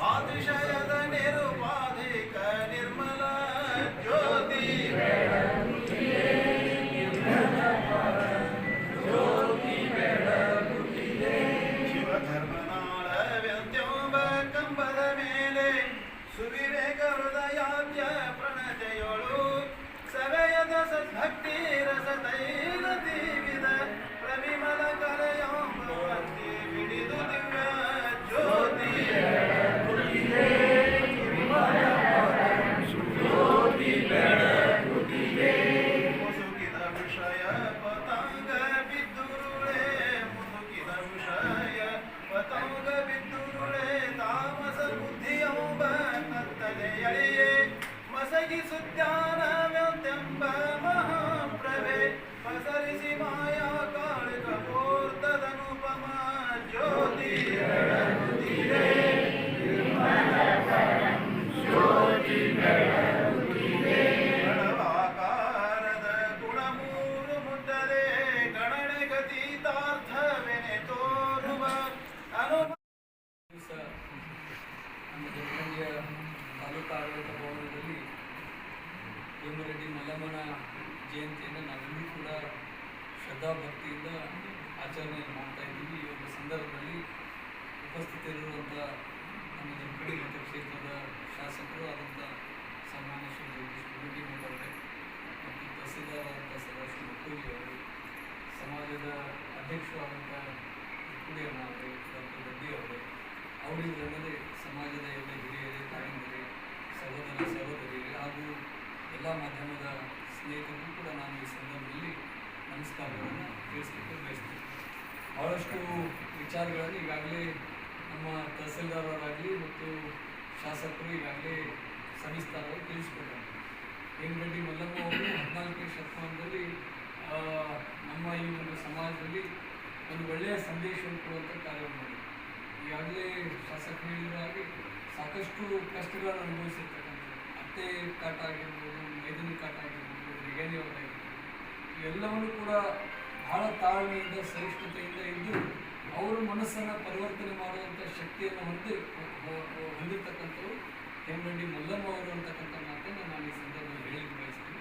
ಸಾದೃಶಯದ ನಿರುಪಾಧಿಕ ನಿರ್ಮಲ ಜ್ಯೋತಿ ಶಿವಧರ್ಮನಾಳ ವ್ಯಂತ್ಯೋಬ ಕಂಬದ ಮೇಲೆ ಸುವಿವೇಕ ಹೃದಯಾಬ್ಜ ಪ್ರಣತೆಯೊಳು ಸವೆಯದ ಸದ್ಭಕ್ತಿ ರಸ ತೈಲ ತೀವಿದ ಪ್ರವಿಮಲ ಕಲೆಯೊಂಬವಂತಿ ಬಿಡಿದು ದಿವ್ಯ ಜ್ಯೋತಿ ಮುಸುಕಿದ ವಿಷಯ ಪತಂಗ ಬಿದ್ದುರುಳೆ ಮುಸುಕಿದ ವಿಷಯ ಪತಂಗ ಬಿದ್ದುರುಳೆ ತಾಮಸ ಬುದ್ಧಿಯೊಬ್ಬ ಕತ್ತಲೆ ಎಳೆಯೇ ಮಸಗಿಸುತ್ಯಾನವ್ಯಂತೆಂಬ ಮಹಾಪ್ರಭೆ ಪಸರಿಸಿ ಮಾಯಾ ಕಾಳಿಕ ಪೂರ್ತದನುಪಮ ಜ್ಯೋತಿ ಗಣವಾಕಾರದ ಗುಣಮೂರು ಮುಟ್ಟದೆ ಗಣನೆ ಗತೀತಾರ್ಥವೆನೆ ತೋರುವ ನಮ್ಮ ಜಮಖಂಡಿಯ ತಾಲೂಕು ಆಡಳಿತ ಭವನದಲ್ಲಿ ಹೇಮರೆಡ್ಡಿ ಮಲ್ಲಮ್ಮನ ಜಯಂತಿಯನ್ನು ನಾವೆಲ್ಲರೂ ಕೂಡ ಶ್ರದ್ಧಾಭಕ್ತಿಯಿಂದ ಆಚರಣೆ ಮಾಡ್ತಾ ಇದ್ದೀವಿ. ಈ ಒಂದು ಸಂದರ್ಭದಲ್ಲಿ ಉಪಸ್ಥಿತರಿರುವಂಥ ನಮ್ಮ ಜಮಖಂಡಿ ಮತಕ್ಷೇತ್ರದ ಶಾಸಕರು ಆದಂಥ ಸನ್ಮಾನ್ಯ ಶ್ರೀ ಜಗದೀಶ್ ಗುಂಡೇಮಠ ಅವರೇ ಮತ್ತು ತಹಸೀಲ್ದಾರ್ ಆದಂಥ ಸದಾಶಿವ ಮುತ್ತೂರಿ ಅವರು, ಸಮಾಜದ ಅಧ್ಯಕ್ಷರು ಆದಂಥ ಕುಡಿಯಣ್ಣ ಅವರೇ, ಡಾಕ್ಟರ್ ರೆಡ್ಡಿ ಅವರೇ, ಅವರಿವರಲ್ಲದೆ ಸಮಾಜದ ಎಲ್ಲ ಹಿರಿಯರೇ, ತಾಯಂದಿರೇ, ಸಹೋದರ ಸಹೋದರಿಯರೇ ಹಾಗೂ ಎಲ್ಲ ಮಾಧ್ಯಮದ ಸ್ನೇಹಿತರಿಗೂ ಕೂಡ ನಾನು ಈ ಸಂದರ್ಭದಲ್ಲಿ ನಮಸ್ಕಾರಗಳನ್ನು ತಿಳಿಸಲಿಕ್ಕೆ ಬಯಸ್ತೀನಿ. ಭಾಳಷ್ಟು ವಿಚಾರಗಳನ್ನು ಈಗಾಗಲೇ ನಮ್ಮ ತಹಸೀಲ್ದಾರರಾಗಲಿ ಮತ್ತು ಶಾಸಕರು ಈಗಾಗಲೇ ಸವಿಸ್ತಾರವಾಗಿ ತಿಳಿಸಿಕೊಟ್ಟಾರೆ. ಹೇಮರೆಡ್ಡಿ ಮಲ್ಲಮ್ಮ ಅವರು 14ನೇ ಶತಮಾನದಲ್ಲಿ ನಮ್ಮ ಈ ಒಂದು ಸಮಾಜದಲ್ಲಿ ಒಂದು ಒಳ್ಳೆಯ ಸಂದೇಶವನ್ನು ಕೊಡುವಂಥ ಕಾರ್ಯವನ್ನು ಮಾಡಿದರು. ಈಗಾಗಲೇ ಶಾಸಕರು ಹೇಳಿದ ಹಾಗೆ ಸಾಕಷ್ಟು ಕಷ್ಟಗಳನ್ನು ಅನುಭವಿಸಿರ್ತಕ್ಕಂಥದ್ದು, ಅತ್ತೆ ಕಾಟ ಆಗಿರ್ಬೋದು, ಮೈದನಿ ಕಾಟ ಆಗಿರ್ಬೋದು, ರಿಗಣಿಯವರಾಗಿರ್ಬೋದು, ಇವೆಲ್ಲವನ್ನು ಕೂಡ ಬಹಳ ತಾಳ್ಮೆಯಿಂದ ಸಹಿಷ್ಣುತೆಯಿಂದ ಇದ್ದು ಅವರು ಮನಸ್ಸನ್ನು ಪರಿವರ್ತನೆ ಮಾಡುವಂಥ ಶಕ್ತಿಯನ್ನು ಹೊಂದಿರತಕ್ಕಂಥವ್ರು ಹೇಮರೆಡ್ಡಿ ಮಲ್ಲಮ್ಮ ಅವರು ಅಂತಕ್ಕಂಥ ಮಾತನ್ನು ನಾನು ಈ ಸಂದರ್ಭದಲ್ಲಿ ಹೇಳಿಕ್ಕೆ ಬಯಸ್ತೀನಿ.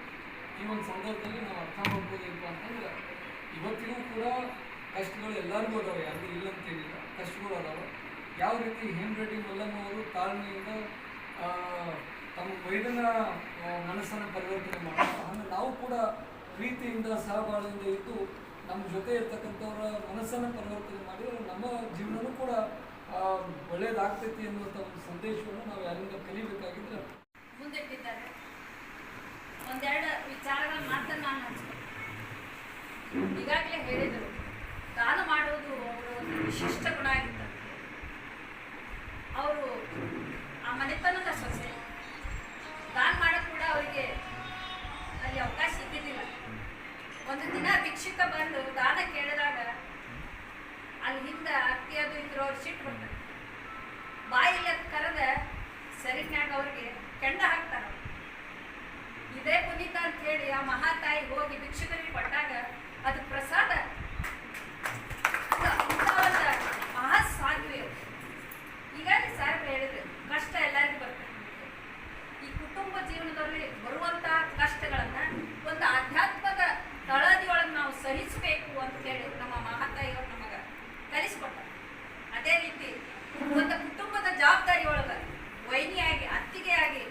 ಈ ಒಂದು ಸಂದರ್ಭದಲ್ಲಿ ನಾವು ಅರ್ಥ ಮಾಡ್ಬೋದೇನಪ್ಪ ಅಂತಂದ್ರೆ ಇವತ್ತಿಗೂ ಕೂಡ ಕಷ್ಟಗಳು ಎಲ್ಲರಿಗೂ ಅದಾವೆ, ಯಾರಿಗೂ ಇಲ್ಲ ಅಂತೇನಿಲ್ಲ, ಕಷ್ಟಗಳು ಅದಾವೆ. ಯಾವ ರೀತಿ ಹೇಮರೆಡ್ಡಿ ಮಲ್ಲಮ್ಮ ಅವರು ತಾಳ್ಮೆಯಿಂದ ತಮ್ಮ ವೈದ್ಯನ ಮನಸ್ಸನ್ನು ಪರಿವರ್ತನೆ ಮಾಡೋದು, ಅಂದರೆ ನಾವು ಕೂಡ ಪ್ರೀತಿಯಿಂದ ಸಹಬಾಳ್ವೆಯಿಂದ ಇದ್ದು ನಮ್ಮ ಜೊತೆ ಇರ್ತಕ್ಕಂಥವ್ರ ಮನಸ್ಸನ್ನು ಪರಿವರ್ತನೆ ಮಾಡಿದರೆ ನಮ್ಮ ಜೀವನವೂ ಕೂಡ ಒಳ್ಳೆಯದಾಗ್ತೈತಿ ಅನ್ನುವಂಥ ಒಂದು ಸಂದೇಶವನ್ನು ನಾವು ಯಾರಿಂದ ಕಲಿಬೇಕಾಗಿದ್ರೆ ಮುಂದಿಟ್ಟಿದ್ದಾರೆ. ಒಂದೆರಡು ವಿಚಾರಗಳ ಮಾತನ್ನು ನಾನು ಹಂಚ್ತೀನಿ. ಈಗಾಗಲೇ ಹೇಳಿದರು, ದಾನ ಮಾಡುವುದು ಅವರ ಒಂದು ವಿಶಿಷ್ಟ ಗುಣ ಆಗಿತ್ತು. ಅವರು ಆ ಮನೆತನದ ಸೊಸೆ, ದಾನ ಮಾಡೋದು ಕೂಡ ಅವರಿಗೆ ಅಲ್ಲಿ ಅವಕಾಶ ಸಿಕ್ಕಿದ್ದಿಲ್ಲ. ಒಂದು ದಿನ ಭಿಕ್ಷುಕ ಬಂದು ದಾನ ಕೇಳಿದಾಗ ಅಲ್ಲಿ ಹಿಂದೆ ಅತ್ತಿ ಅದು ಇದ್ರು ಅವ್ರು ಸಿಟ್ಟು ಬರ್ತಾರೆ. ಬಾಯಿಲ್ಲ ಕರೆದ ಸರಿನ್ಯಾಗ ಅವ್ರಿಗೆ ಕೆಂಡ ಹಾಕ್ತಾರೆ. ಇದೇ ಪುನೀತ ಅಂತ ಹೇಳಿ ಆ ಮಹಾತಾಯಿ ಹೋಗಿ ಭಿಕ್ಷುಕರಿಗೆ ಕೊಟ್ಟಾಗ ಅದು ಪ್ರಸಾದ. ಮಹಾ ಸಾಧ್ವಿ. ಈಗಾಗಲೇ ಸಾಹೇಬ್ರು ಹೇಳಿದ್ರು, ಕಷ್ಟ ಎಲ್ಲರಿಗೂ ಬರ್ತದೆ. ಈ ಕುಟುಂಬ ಜೀವನದಲ್ಲಿ ಬರುವಂಥ ಕಷ್ಟಗಳನ್ನು ಒಂದು ಆಧ್ಯಾತ್ಮದ ತಳದಿಯೊಳಗೆ ನಾವು ಸಹಿಸಬೇಕು ಅಂತ ಹೇಳಿ ನಮ್ಮ ಮಹಾತಾಯಿಯವರು ನಮಗೆ ಕಲಿಸ್ಕೊಟ್ಟಾರೆ. ಅದೇ ರೀತಿ ಒಂದು ಕುಟುಂಬದ ಜವಾಬ್ದಾರಿ ಒಳಗೆ ವೈನಿಯಾಗಿ, ಅತ್ತಿಗೆಯಾಗಿ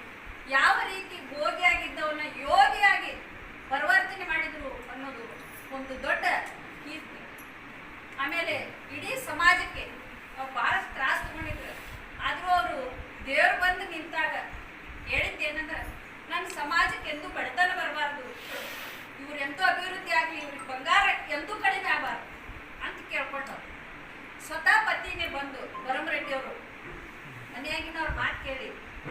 ಯಾವ ರೀತಿ ಭೋಗಿಯಾಗಿದ್ದವನ್ನ ಯೋಗಿಯಾಗಿ ಪರಿವರ್ತನೆ ಮಾಡಿದ್ರು ಅನ್ನೋದು ಒಂದು ದೊಡ್ಡ ಕೀರ್ತಿ. ಆಮೇಲೆ ಇಡೀ ಸಮಾಜಕ್ಕೆ ಬಹಳಷ್ಟು ತ್ರಾಸ ತಗೊಂಡಿದ್ರು. ಆದರೂ ಅವರು ದೇವ್ರು ಬಂದು ನಿಂತಾಗ ಹೇಳಿದ್ದೇನೆಂದ್ರೆ, ನನ್ನ ಸಮಾಜಕ್ಕೆ ಎಂದೂ ಬಡತನ ಬರಬಾರ್ದು, ಇವ್ರು ಎಂತೂ ಅಭಿವೃದ್ಧಿ ಆಗಲಿ, ಇವ್ರಿಗೆ ಬಂಗಾರ ಎಂದೂ ಕಡಿಮೆ ಆಗಬಾರ್ದು ಅಂತ ಕೇಳ್ಕೊಂಡವ್ರು. ಸ್ವತಃ ಪತಿನೇ ಬಂದು ಬರಮರೆಡ್ಡಿ ಅವರು ಮನೆಯಾಗಿನವ್ರ ಮಾತು ಕೇಳಿ